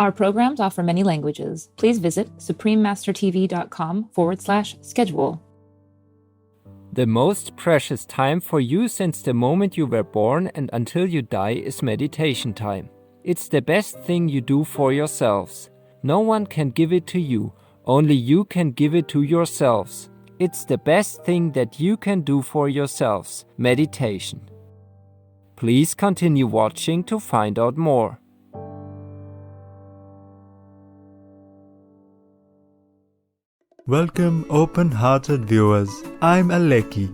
Our programs offer many languages. Please visit suprememastertv.com/schedule. The most precious time for you since the moment you were born and until you die is meditation time. It's the best thing you do for yourselves. No one can give it to you. Only you can give it to yourselves. It's the best thing that you can do for yourselves, meditation. Please continue watching to find out more. Welcome, open-hearted viewers. I'm Aleki.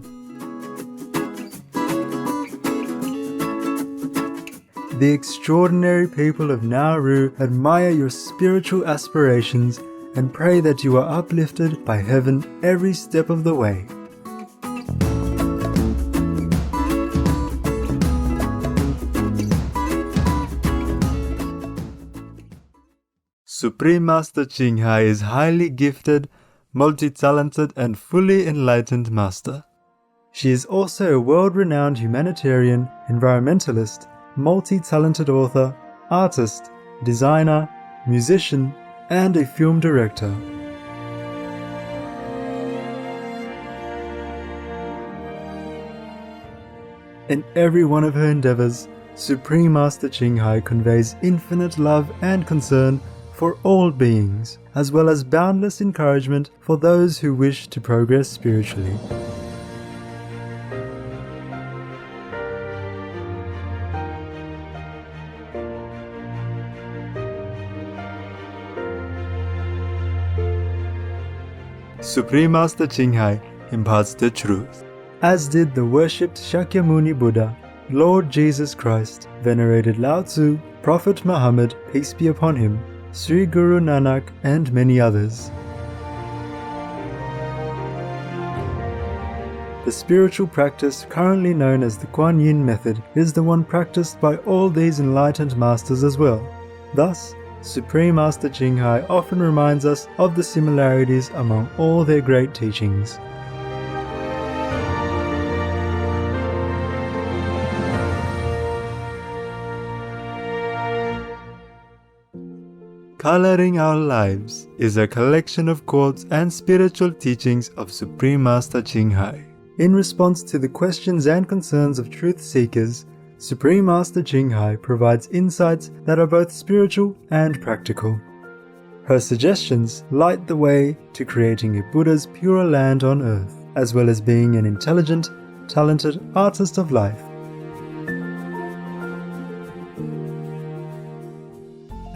The extraordinary people of Nauru admire your spiritual aspirations and pray that you are uplifted by heaven every step of the way. Supreme Master Ching Hai is highly gifted, multi-talented and fully enlightened master. She is also a world-renowned humanitarian, environmentalist, multi-talented author, artist, designer, musician, and a film director. In every one of her endeavors, Supreme Master Ching Hai conveys infinite love and concern for all beings, as well as boundless encouragement for those who wish to progress spiritually. Supreme Master Ching Hai imparts the truth, as did the worshipped Shakyamuni Buddha, Lord Jesus Christ, Venerated Lao Tzu, Prophet Muhammad, peace be upon him, Sri Guru Nanak, and many others. The spiritual practice currently known as the Quan Yin Method is the one practiced by all these enlightened masters as well. Thus, Supreme Master Ching Hai often reminds us of the similarities among all their great teachings. Coloring Our Lives is a collection of quotes and spiritual teachings of Supreme Master Ching Hai. In response to the questions and concerns of truth seekers, Supreme Master Ching Hai provides insights that are both spiritual and practical. Her suggestions light the way to creating a Buddha's purer land on earth, as well as being an intelligent, talented artist of life.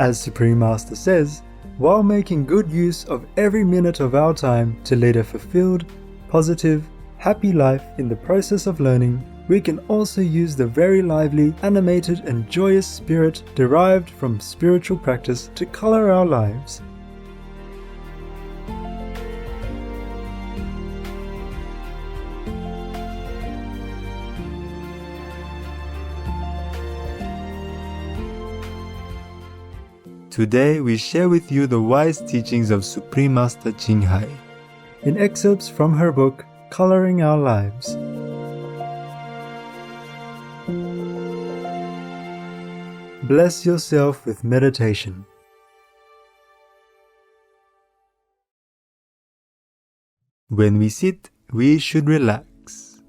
As Supreme Master says, while making good use of every minute of our time to lead a fulfilled, positive, happy life in the process of learning, we can also use the very lively, animated and joyous spirit derived from spiritual practice to color our lives. Today we share with you the wise teachings of Supreme Master Ching Hai, in excerpts from her book, Coloring Our Lives. Bless yourself with meditation. When we sit, we should relax.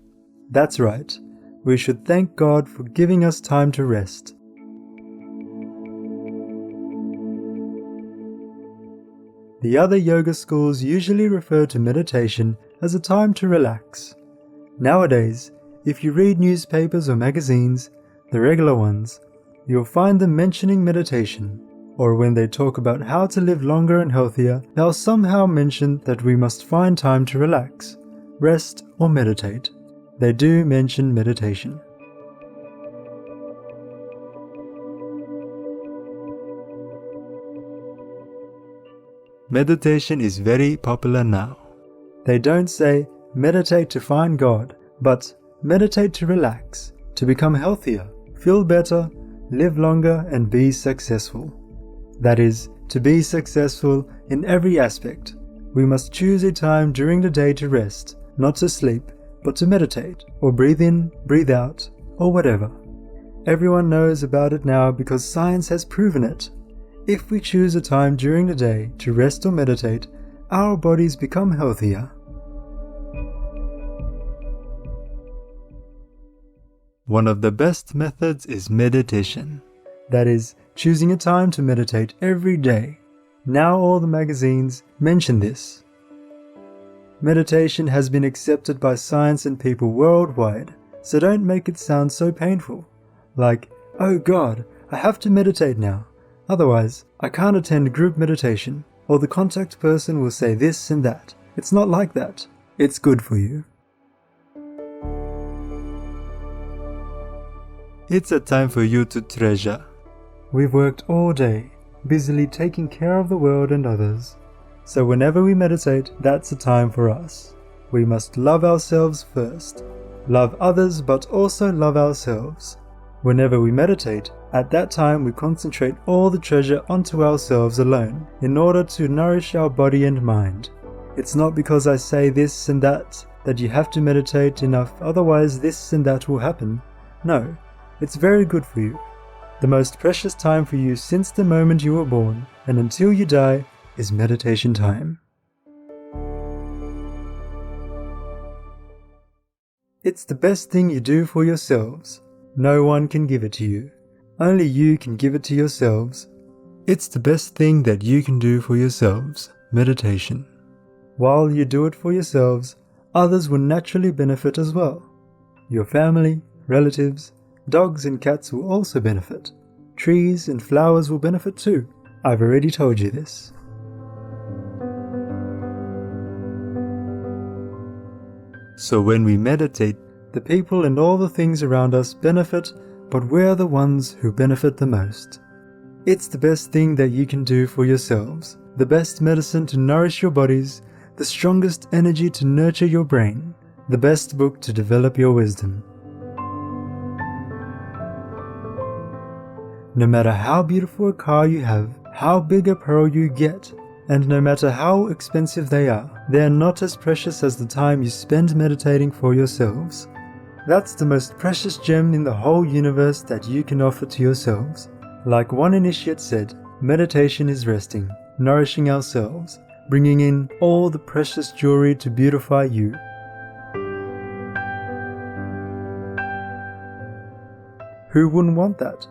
That's right, we should thank God for giving us time to rest. The other yoga schools usually refer to meditation as a time to relax. Nowadays, if you read newspapers or magazines, the regular ones, you'll find them mentioning meditation, or when they talk about how to live longer and healthier, they'll somehow mention that we must find time to relax, rest or meditate. They do mention meditation. Meditation is very popular now. They don't say meditate to find God, but meditate to relax, to become healthier, feel better, live longer and be successful. That is, to be successful in every aspect. We must choose a time during the day to rest, not to sleep, but to meditate, or breathe in, breathe out, or whatever. Everyone knows about it now because science has proven it. If we choose a time during the day to rest or meditate, our bodies become healthier. One of the best methods is meditation. That is, choosing a time to meditate every day. Now all the magazines mention this. Meditation has been accepted by science and people worldwide, so don't make it sound so painful. Like, oh God, I have to meditate now. Otherwise, I can't attend group meditation, or the contact person will say this and that. It's not like that. It's good for you. It's a time for you to treasure. We've worked all day, busily taking care of the world and others. So whenever we meditate, that's a time for us. We must love ourselves first. Love others, but also love ourselves. Whenever we meditate, at that time we concentrate all the treasure onto ourselves alone, in order to nourish our body and mind. It's not because I say this and that you have to meditate enough, otherwise this and that will happen. No, it's very good for you. The most precious time for you since the moment you were born and until you die is meditation time. It's the best thing you do for yourselves. No one can give it to you. Only you can give it to yourselves. It's the best thing that you can do for yourselves, meditation. While you do it for yourselves, others will naturally benefit as well. Your family, relatives, dogs and cats will also benefit. Trees and flowers will benefit too. I've already told you this. So when we meditate, the people and all the things around us benefit, but we're the ones who benefit the most. It's the best thing that you can do for yourselves, the best medicine to nourish your bodies, the strongest energy to nurture your brain, the best book to develop your wisdom. No matter how beautiful a car you have, how big a pearl you get, and no matter how expensive they are not as precious as the time you spend meditating for yourselves. That's the most precious gem in the whole universe that you can offer to yourselves. Like one initiate said, meditation is resting, nourishing ourselves, bringing in all the precious jewelry to beautify you. Who wouldn't want that?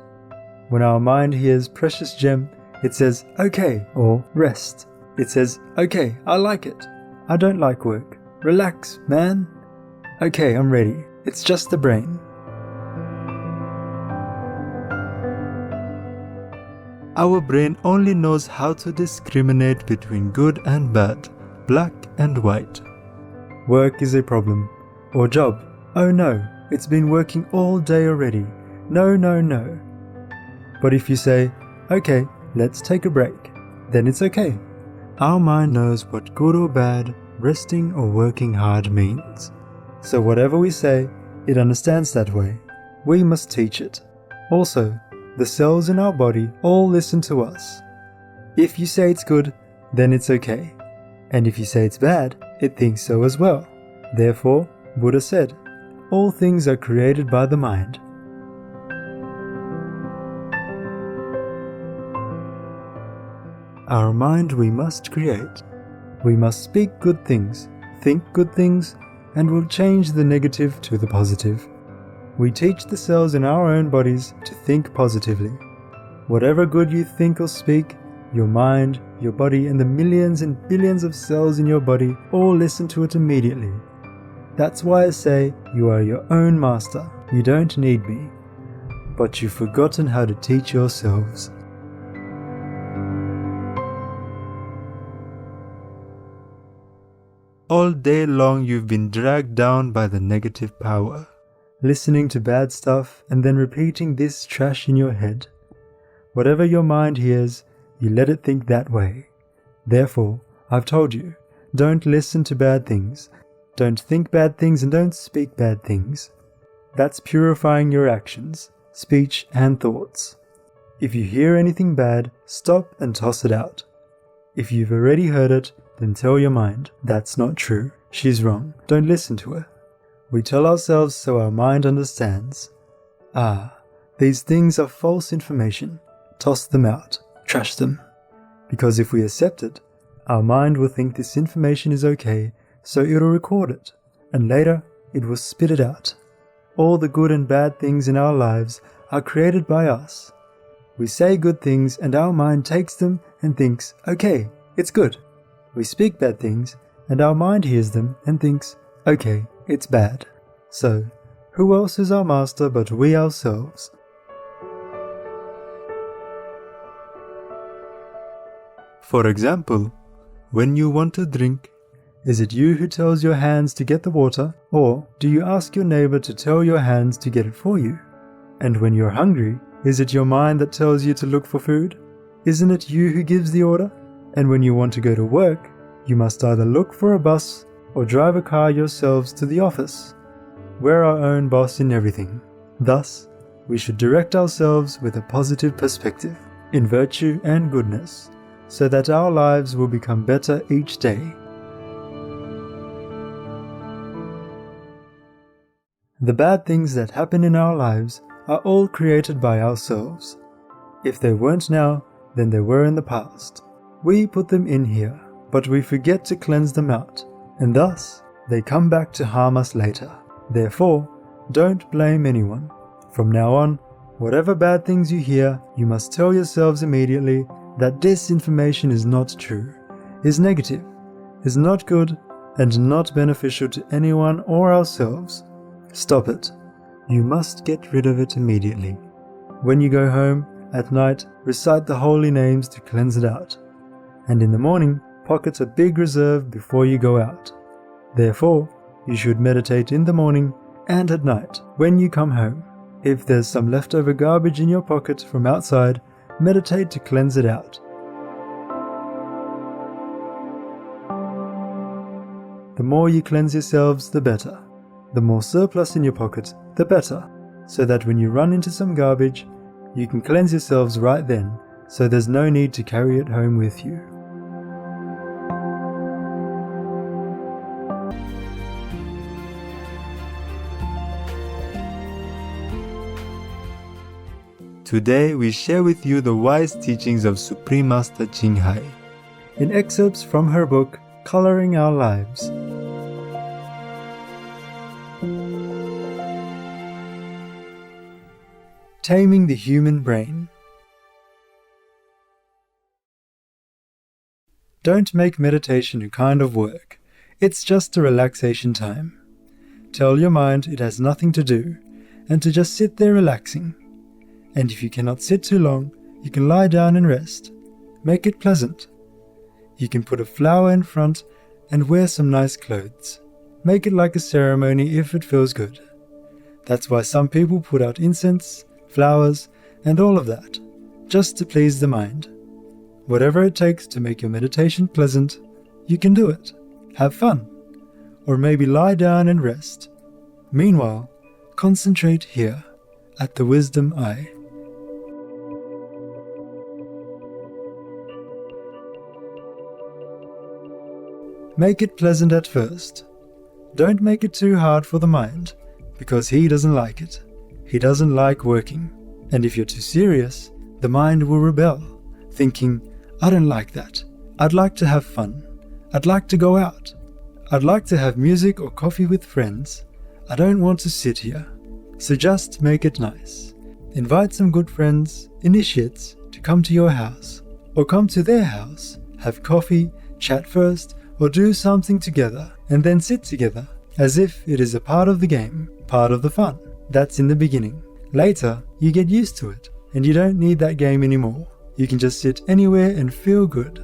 When our mind hears precious gem, it says, okay, or rest. It says, okay, I like it. I don't like work. Relax, man. Okay, I'm ready. It's just the brain. Our brain only knows how to discriminate between good and bad, black and white. Work is a problem. Or job. Oh no, it's been working all day already. No, no, no. But if you say, okay, let's take a break, then it's okay. Our mind knows what good or bad, resting or working hard means. So whatever we say, it understands that way. We must teach it. Also, the cells in our body all listen to us. If you say it's good, then it's okay. And if you say it's bad, it thinks so as well. Therefore, Buddha said, all things are created by the mind. Our mind we must create. We must speak good things, think good things, and we'll change the negative to the positive. We teach the cells in our own bodies to think positively. Whatever good you think or speak, your mind, your body, and the millions and billions of cells in your body all listen to it immediately. That's why I say you are your own master. You don't need me. But you've forgotten how to teach yourselves. All day long you've been dragged down by the negative power, listening to bad stuff and then repeating this trash in your head. Whatever your mind hears, you let it think that way. Therefore, I've told you, don't listen to bad things, don't think bad things, and don't speak bad things. That's purifying your actions, speech and thoughts. If you hear anything bad, stop and toss it out. If you've already heard it, then tell your mind, that's not true, she's wrong, don't listen to her. We tell ourselves so our mind understands. These things are false information, toss them out, trash them. Because if we accept it, our mind will think this information is okay, so it'll record it, and later it will spit it out. All the good and bad things in our lives are created by us. We say good things and our mind takes them and thinks, okay, it's good. We speak bad things and our mind hears them and thinks, okay, it's bad. So, who else is our master but we ourselves? For example, when you want to drink, is it you who tells your hands to get the water, or do you ask your neighbor to tell your hands to get it for you? And when you're hungry, is it your mind that tells you to look for food? Isn't it you who gives the order? And when you want to go to work, you must either look for a bus or drive a car yourselves to the office. We're our own boss in everything. Thus, we should direct ourselves with a positive perspective, in virtue and goodness, so that our lives will become better each day. The bad things that happen in our lives are all created by ourselves. If they weren't now, then they were in the past. We put them in here, but we forget to cleanse them out, and thus they come back to harm us later. Therefore, don't blame anyone. From now on, whatever bad things you hear, you must tell yourselves immediately that this information is not true, is negative, is not good, and not beneficial to anyone or ourselves. Stop it. You must get rid of it immediately. When you go home, at night, recite the holy names to cleanse it out. And in the morning, pocket a big reserve before you go out. Therefore, you should meditate in the morning and at night when you come home. If there's some leftover garbage in your pocket from outside, meditate to cleanse it out. The more you cleanse yourselves, the better. The more surplus in your pocket, the better, so that when you run into some garbage, you can cleanse yourselves right then, so there's no need to carry it home with you. Today we share with you the wise teachings of Supreme Master Ching Hai, in excerpts from her book, Coloring Our Lives. Taming the Human Brain. Don't make meditation a kind of work. It's just a relaxation time. Tell your mind it has nothing to do, and to just sit there relaxing. And if you cannot sit too long, you can lie down and rest. Make it pleasant. You can put a flower in front and wear some nice clothes. Make it like a ceremony if it feels good. That's why some people put out incense, flowers, and all of that, just to please the mind. Whatever it takes to make your meditation pleasant, you can do it. Have fun. Or maybe lie down and rest. Meanwhile, concentrate here, at the wisdom eye. Make it pleasant at first. Don't make it too hard for the mind, because he doesn't like it. He doesn't like working. And if you're too serious, the mind will rebel, thinking, I don't like that. I'd like to have fun. I'd like to go out. I'd like to have music or coffee with friends. I don't want to sit here. So just make it nice. Invite some good friends, initiates, to come to your house, or come to their house, have coffee, chat first, or do something together, and then sit together, as if it is a part of the game, part of the fun. That's in the beginning. Later, you get used to it, and you don't need that game anymore. You can just sit anywhere and feel good.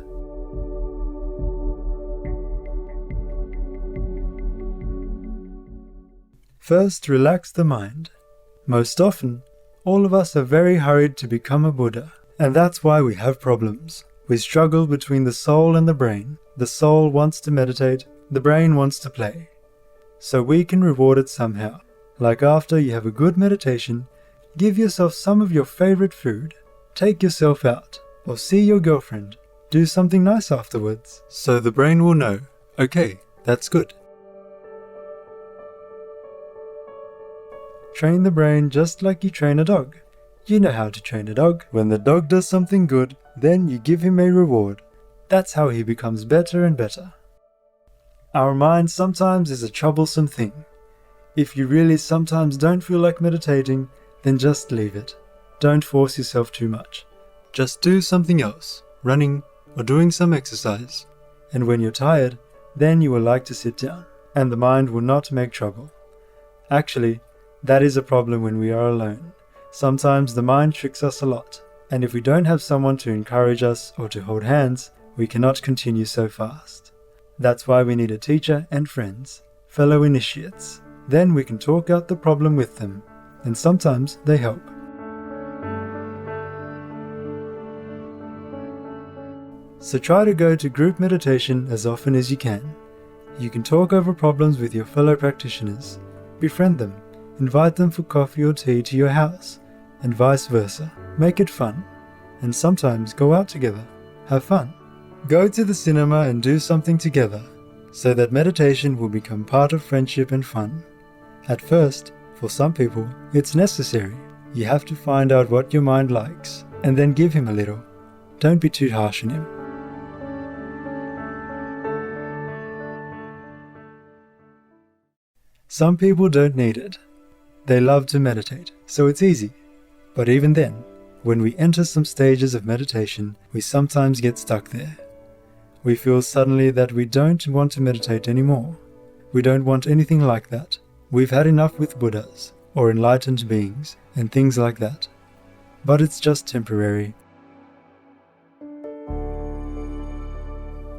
First, relax the mind. Most often, all of us are very hurried to become a Buddha, and that's why we have problems. We struggle between the soul and the brain. The soul wants to meditate, the brain wants to play. So we can reward it somehow. Like after you have a good meditation, give yourself some of your favorite food, take yourself out, or see your girlfriend. Do something nice afterwards, so the brain will know, okay, that's good. Train the brain just like you train a dog. You know how to train a dog. When the dog does something good, then you give him a reward. That's how he becomes better and better. Our mind sometimes is a troublesome thing. If you really sometimes don't feel like meditating, then just leave it. Don't force yourself too much. Just do something else, running or doing some exercise. And when you're tired, then you will like to sit down, and the mind will not make trouble. Actually, that is a problem when we are alone. Sometimes the mind tricks us a lot, and if we don't have someone to encourage us or to hold hands, we cannot continue so fast. That's why we need a teacher and friends, fellow initiates. Then we can talk out the problem with them, and sometimes they help. So try to go to group meditation as often as you can. You can talk over problems with your fellow practitioners, befriend them, invite them for coffee or tea to your house, and vice versa. Make it fun, and sometimes go out together. Have fun. Go to the cinema and do something together, so that meditation will become part of friendship and fun. At first, for some people, it's necessary. You have to find out what your mind likes, and then give him a little. Don't be too harsh on him. Some people don't need it. They love to meditate, so it's easy. But even then, when we enter some stages of meditation, we sometimes get stuck there. We feel suddenly that we don't want to meditate anymore. We don't want anything like that. We've had enough with Buddhas, or enlightened beings, and things like that. But it's just temporary.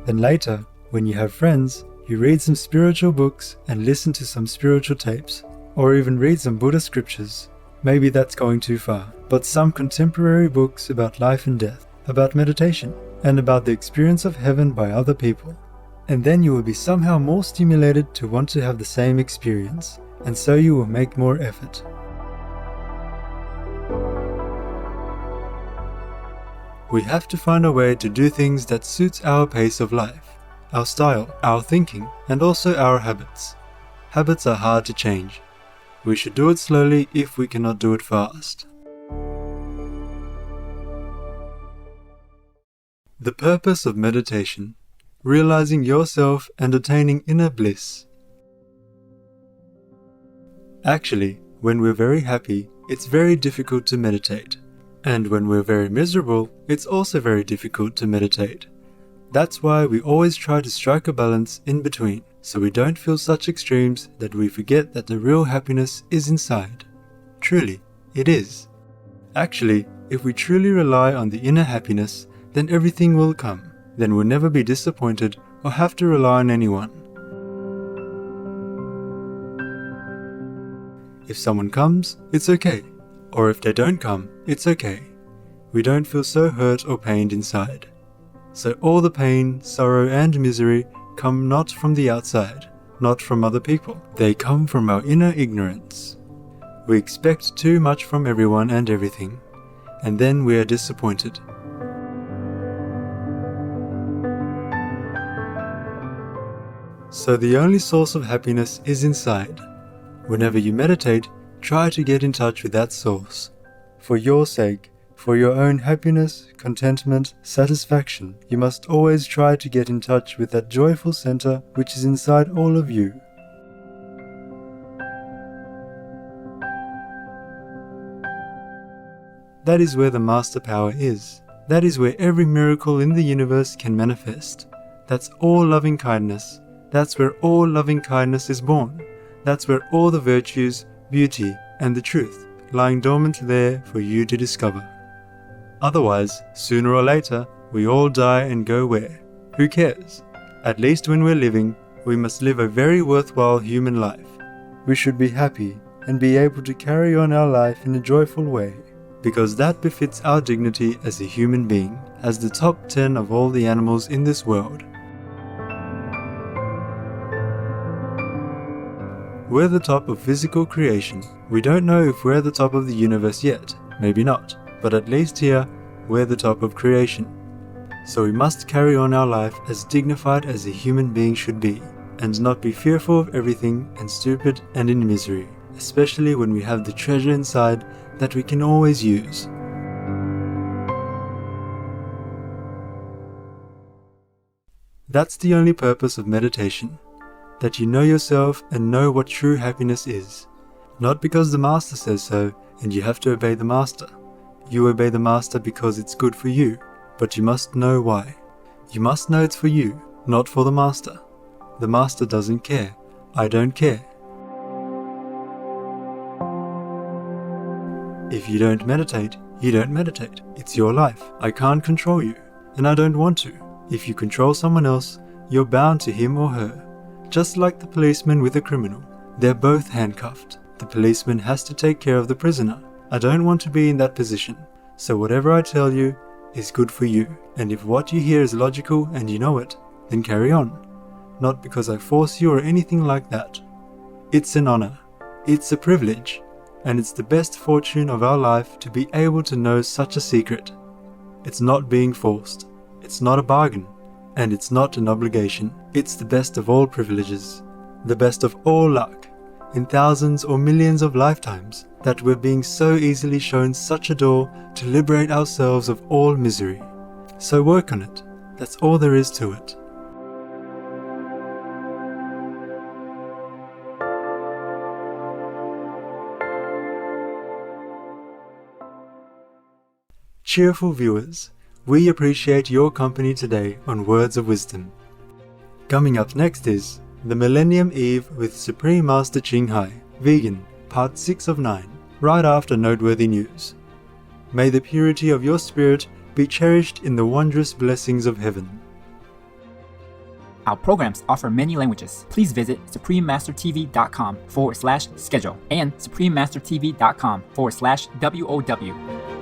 Then later, when you have friends, you read some spiritual books and listen to some spiritual tapes, or even read some Buddha scriptures. Maybe that's going too far, but some contemporary books about life and death, about meditation, and about the experience of heaven by other people. And then you will be somehow more stimulated to want to have the same experience, and so you will make more effort. We have to find a way to do things that suits our pace of life, our style, our thinking, and also our habits. Habits are hard to change. We should do it slowly if we cannot do it fast. The purpose of meditation: realizing yourself and attaining inner bliss. Actually, when we're very happy, it's very difficult to meditate. And when we're very miserable, it's also very difficult to meditate. That's why we always try to strike a balance in between, so we don't feel such extremes that we forget that the real happiness is inside. Truly, it is. Actually, if we truly rely on the inner happiness, then everything will come. Then we'll never be disappointed or have to rely on anyone. If someone comes, it's okay. Or if they don't come, it's okay. We don't feel so hurt or pained inside. So all the pain, sorrow and misery come not from the outside, not from other people. They come from our inner ignorance. We expect too much from everyone and everything, and then we are disappointed. So the only source of happiness is inside. Whenever you meditate, try to get in touch with that source. For your sake, for your own happiness, contentment, satisfaction, you must always try to get in touch with that joyful center which is inside all of you. That is where the master power is. That is where every miracle in the universe can manifest. That's all loving kindness. That's where all loving kindness is born. That's where all the virtues, beauty, and the truth lying dormant there for you to discover. Otherwise, sooner or later, we all die and go where? Who cares? At least when we're living, we must live a very worthwhile human life. We should be happy and be able to carry on our life in a joyful way, because that befits our dignity as a human being, as the top 10 of all the animals in this world. We're the top of physical creation. We don't know if we're the top of the universe yet, maybe not, but at least here, we're the top of creation. So we must carry on our life as dignified as a human being should be, and not be fearful of everything and stupid and in misery, especially when we have the treasure inside that we can always use. That's the only purpose of meditation, that you know yourself and know what true happiness is. Not because the Master says so and you have to obey the Master. You obey the Master because it's good for you, but you must know why. You must know it's for you, not for the Master. The Master doesn't care. I don't care. If you don't meditate, you don't meditate. It's your life. I can't control you, and I don't want to. If you control someone else, you're bound to him or her. Just like the policeman with a criminal. They're both handcuffed. The policeman has to take care of the prisoner. I don't want to be in that position. So whatever I tell you is good for you. And if what you hear is logical and you know it, then carry on. Not because I force you or anything like that. It's an honor. It's a privilege. And it's the best fortune of our life to be able to know such a secret. It's not being forced. It's not a bargain, and it's not an obligation. It's the best of all privileges, the best of all luck, in thousands or millions of lifetimes, that we're being so easily shown such a door to liberate ourselves of all misery. So work on it. That's all there is to it. Cheerful viewers, we appreciate your company today on Words of Wisdom. Coming up next is The Millennium Eve with Supreme Master Ching Hai, Vegan, Part 6 of 9, right after Noteworthy News. May the purity of your spirit be cherished in the wondrous blessings of heaven. Our programs offer many languages. Please visit suprememastertv.com/schedule and suprememastertv.com/WOW.